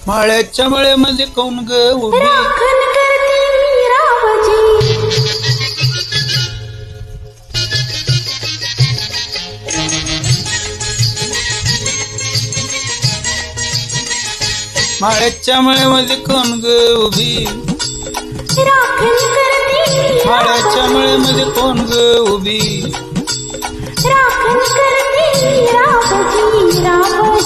माळ्याच्या मळ्यामध्ये कोण ग उभी राखण करते मी रावजी माळ्याच्या मळ्यामध्ये कोण ग उभी राखण करते मी माळ्याच्या मळ्यामध्ये कोण ग उभी राखण करते मी रावजी